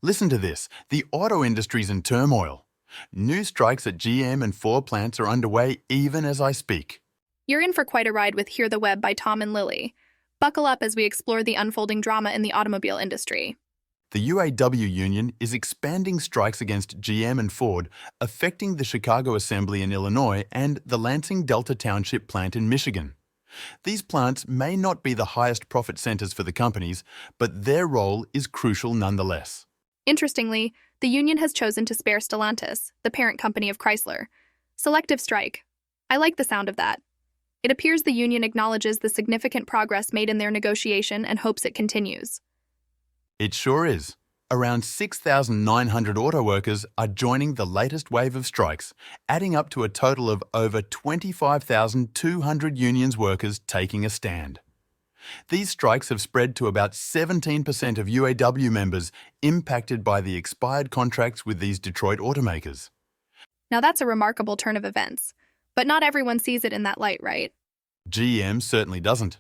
Listen to this. The auto industry's in turmoil. New strikes at GM and Ford plants are underway even as I speak. You're in for quite a ride with Hear the Web by Tom and Lily. Buckle up as we explore the unfolding drama in the automobile industry. The UAW union is expanding strikes against GM and Ford, affecting the Chicago Assembly in Illinois and the Lansing Delta Township plant in Michigan. These plants may not be the highest profit centers for the companies, but their role is crucial nonetheless. Interestingly, the union has chosen to spare Stellantis, the parent company of Chrysler. Selective strike. I like the sound of that. It appears the union acknowledges the significant progress made in their negotiation and hopes it continues. It sure is. Around 6,900 auto workers are joining the latest wave of strikes, adding up to a total of over 25,200 unions workers taking a stand. These strikes have spread to about 17% of UAW members impacted by the expired contracts with these Detroit automakers. Now that's a remarkable turn of events, but not everyone sees it in that light, right? GM certainly doesn't.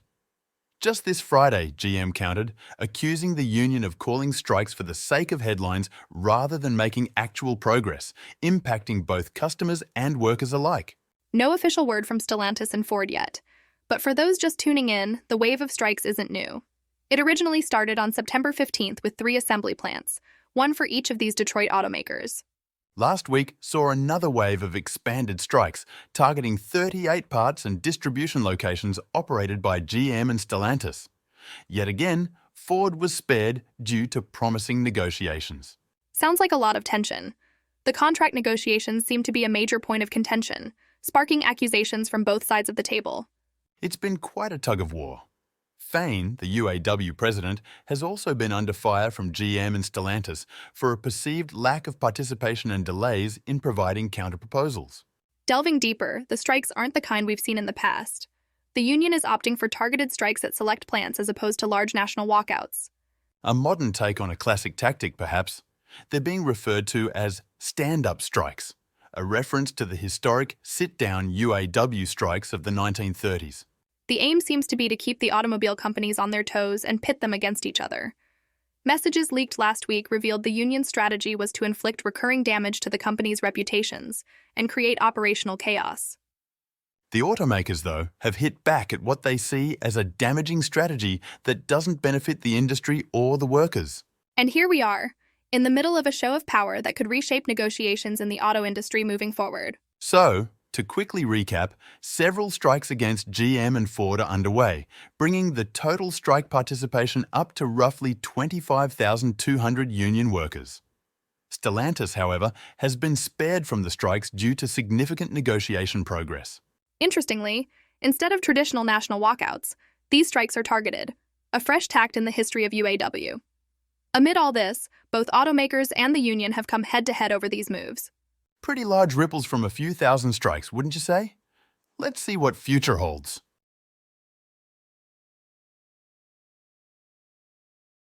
Just this Friday, GM countered, accusing the union of calling strikes for the sake of headlines rather than making actual progress, impacting both customers and workers alike. No official word from Stellantis and Ford yet, but for those just tuning in, the wave of strikes isn't new. It originally started on September 15th with 3 assembly plants, one for each of these Detroit automakers. Last week saw another wave of expanded strikes, targeting 38 parts and distribution locations operated by GM and Stellantis. Yet again, Ford was spared due to promising negotiations. Sounds like a lot of tension. The contract negotiations seem to be a major point of contention, sparking accusations from both sides of the table. It's been quite a tug-of-war. Fain, the UAW president, has also been under fire from GM and Stellantis for a perceived lack of participation and delays in providing counterproposals. Delving deeper, the strikes aren't the kind we've seen in the past. The union is opting for targeted strikes at select plants as opposed to large national walkouts. A modern take on a classic tactic, perhaps. They're being referred to as stand-up strikes, a reference to the historic sit-down UAW strikes of the 1930s. The aim seems to be to keep the automobile companies on their toes and pit them against each other. Messages leaked last week revealed the union's strategy was to inflict recurring damage to the company's reputations and create operational chaos. The automakers, though, have hit back at what they see as a damaging strategy that doesn't benefit the industry or the workers. And here we are, in the middle of a show of power that could reshape negotiations in the auto industry moving forward. So, to quickly recap, several strikes against GM and Ford are underway, bringing the total strike participation up to roughly 25,200 union workers. Stellantis, however, has been spared from the strikes due to significant negotiation progress. Interestingly, instead of traditional national walkouts, these strikes are targeted, a fresh tact in the history of UAW. Amid all this, both automakers and the union have come head-to-head over these moves. Pretty large ripples from a few thousand strikes, wouldn't you say? Let's see what future holds.